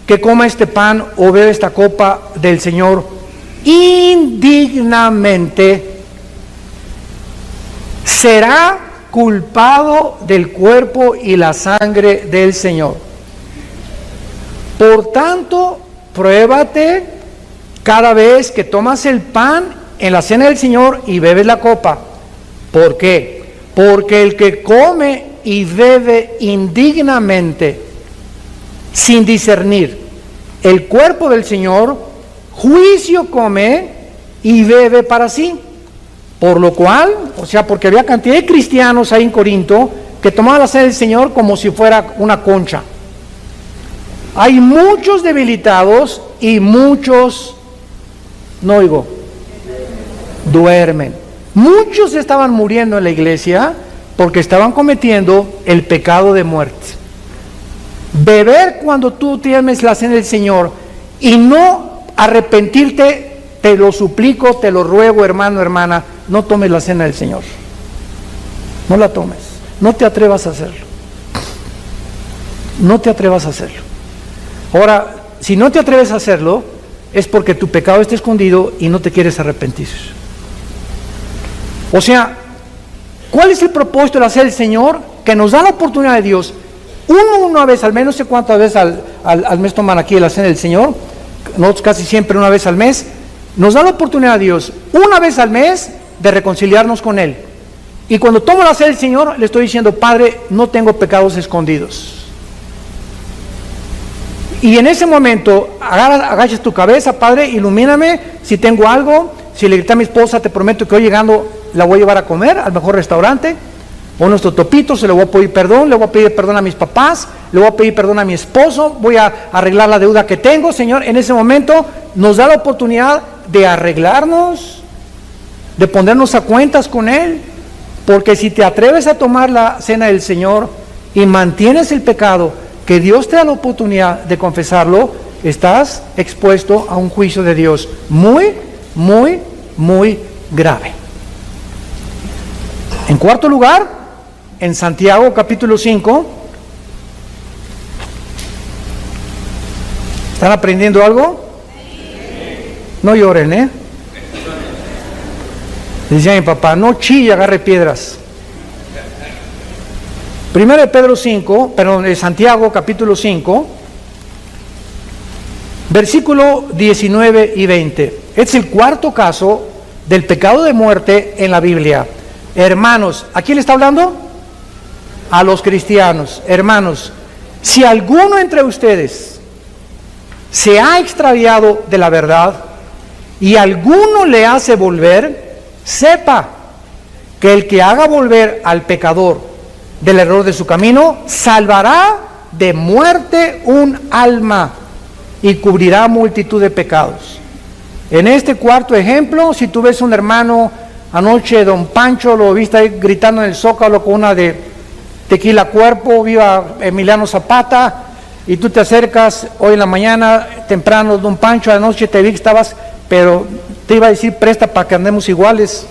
que coma este pan o beba esta copa del Señor indignamente será culpado del cuerpo y la sangre del Señor. Por tanto, pruébate cada vez que tomas el pan en la cena del Señor y bebes la copa. ¿Por qué? Porque el que come y bebe indignamente, sin discernir el cuerpo del Señor, juicio come y bebe para sí. Por lo cual, o sea, porque había cantidad de cristianos ahí en Corinto que tomaban la cena del Señor como si fuera una concha. Hay muchos debilitados y muchos, no oigo, duermen. Muchos estaban muriendo en la iglesia porque estaban cometiendo el pecado de muerte. Beber cuando tú tienes la cena del Señor y no arrepentirte, te lo suplico, te lo ruego, hermano, hermana, no tomes la cena del Señor. No la tomes. No te atrevas a hacerlo. No te atrevas a hacerlo. Ahora, si no te atreves a hacerlo, es porque tu pecado está escondido y no te quieres arrepentir. O sea, ¿cuál es el propósito de la cena del Señor? Que nos da la oportunidad de Dios. Una vez al mes, no sé cuántas veces al mes toman aquí la cena del Señor. Nosotros casi siempre una vez al mes. Nos da la oportunidad a Dios, una vez al mes, de reconciliarnos con Él. Y cuando tomo la cena del Señor, le estoy diciendo, Padre, no tengo pecados escondidos. Y en ese momento, agachas tu cabeza, Padre, ilumíname, si tengo algo, si le grité a mi esposa, te prometo que hoy llegando la voy a llevar a comer al mejor restaurante, o nuestro topito, se le voy a pedir perdón, le voy a pedir perdón a mis papás, le voy a pedir perdón a mi esposo, voy a arreglar la deuda que tengo, Señor. En ese momento nos da la oportunidad de arreglarnos, de ponernos a cuentas con Él, porque si te atreves a tomar la cena del Señor y mantienes el pecado, que Dios te da la oportunidad de confesarlo, estás expuesto a un juicio de Dios muy, muy, muy grave. En cuarto lugar, en Santiago capítulo 5, ¿están aprendiendo algo? No lloren, ¿eh? Decía mi papá, no chille, agarre piedras. Primero de Pedro 5, perdón, de Santiago capítulo 5, versículo 19 y 20. Es el cuarto caso del pecado de muerte en la Biblia. Hermanos, ¿a quién le está hablando? A los cristianos. Hermanos, si alguno entre ustedes se ha extraviado de la verdad y alguno le hace volver, sepa que el que haga volver al pecador del error de su camino, salvará de muerte un alma y cubrirá multitud de pecados. En este cuarto ejemplo, si tú ves un hermano, anoche don Pancho lo viste ahí gritando en el Zócalo con una de tequila cuerpo, viva Emiliano Zapata, y tú te acercas hoy en la mañana, temprano, don Pancho, anoche te vi que estabas, pero te iba a decir presta para que andemos iguales,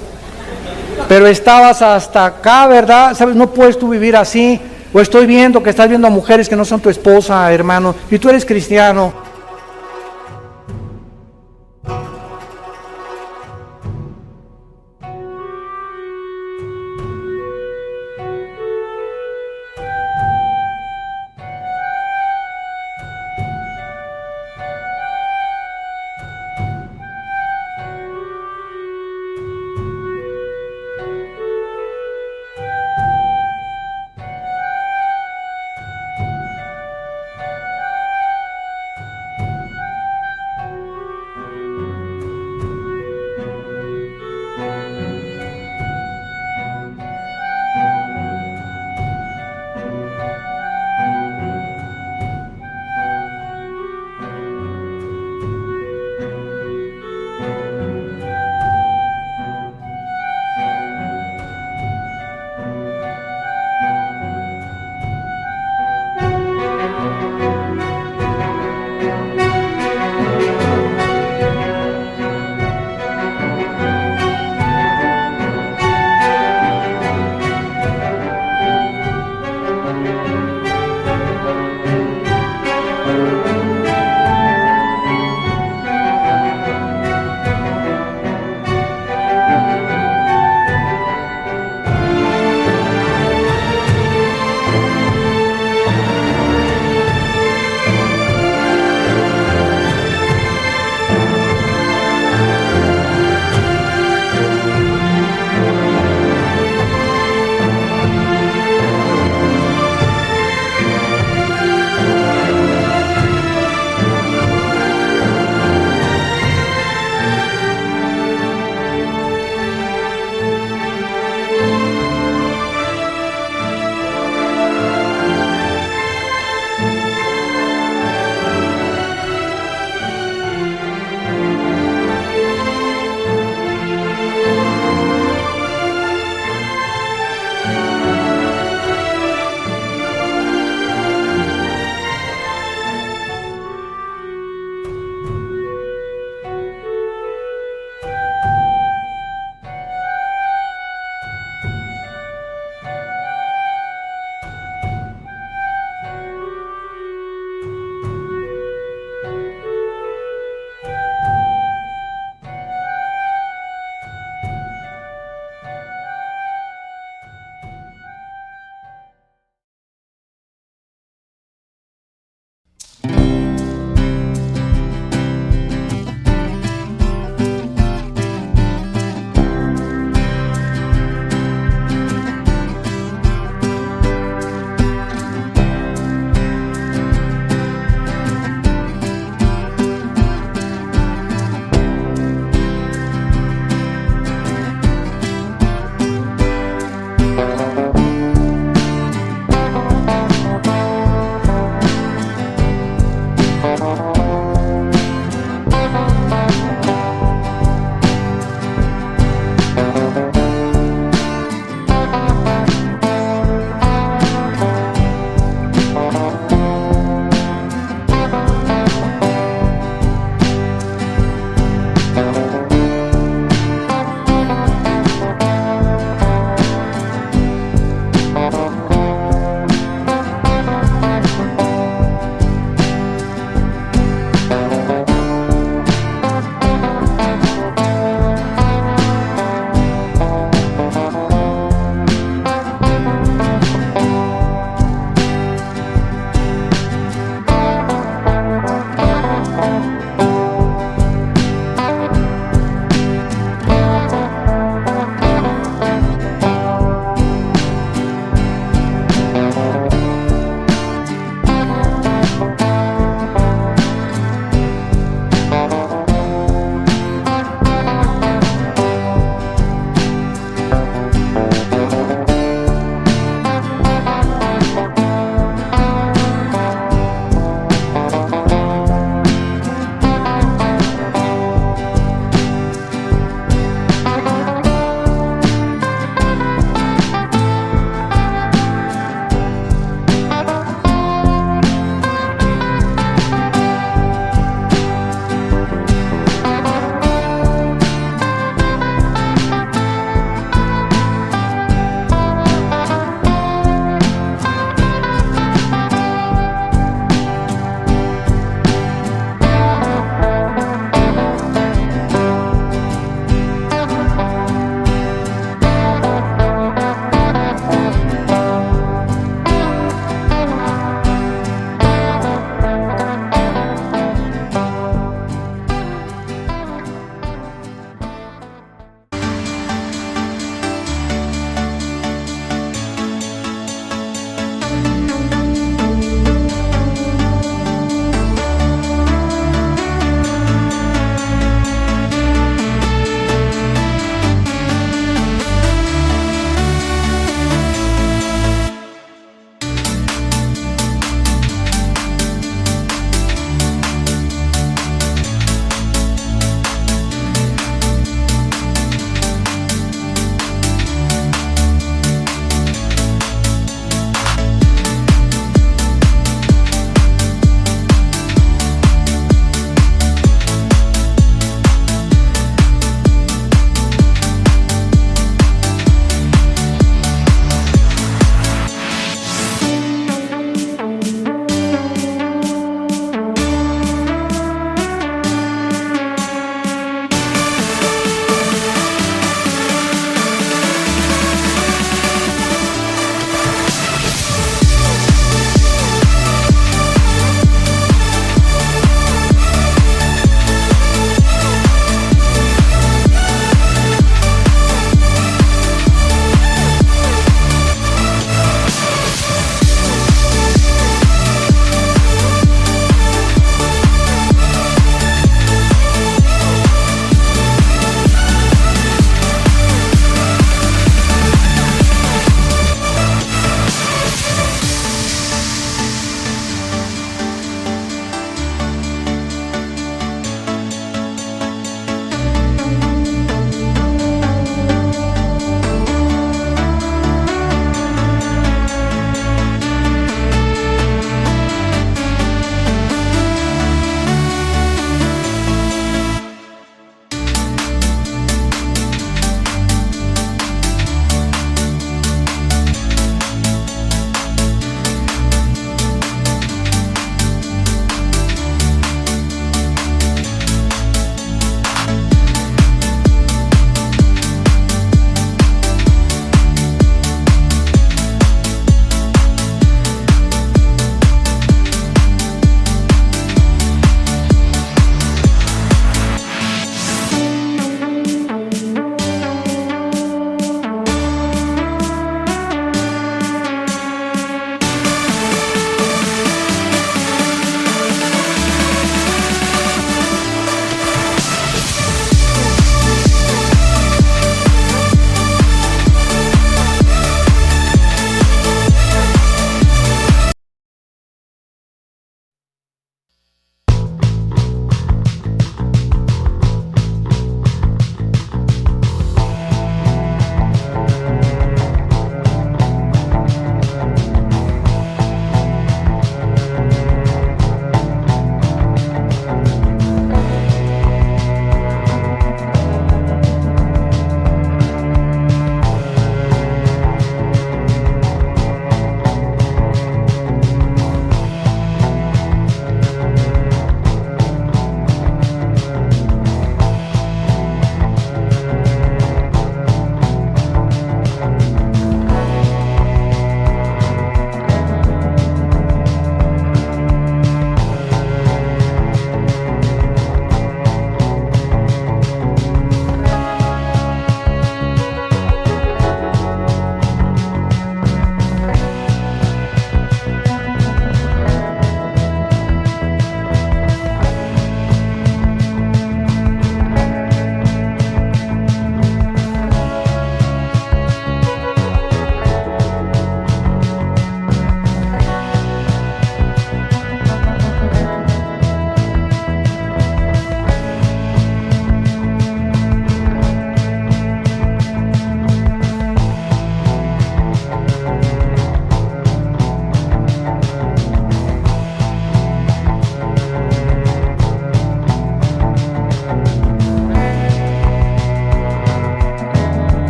pero estabas hasta acá, ¿verdad? ¿Sabes? No puedes tú vivir así, o estoy viendo que estás viendo a mujeres que no son tu esposa, hermano, y tú eres cristiano.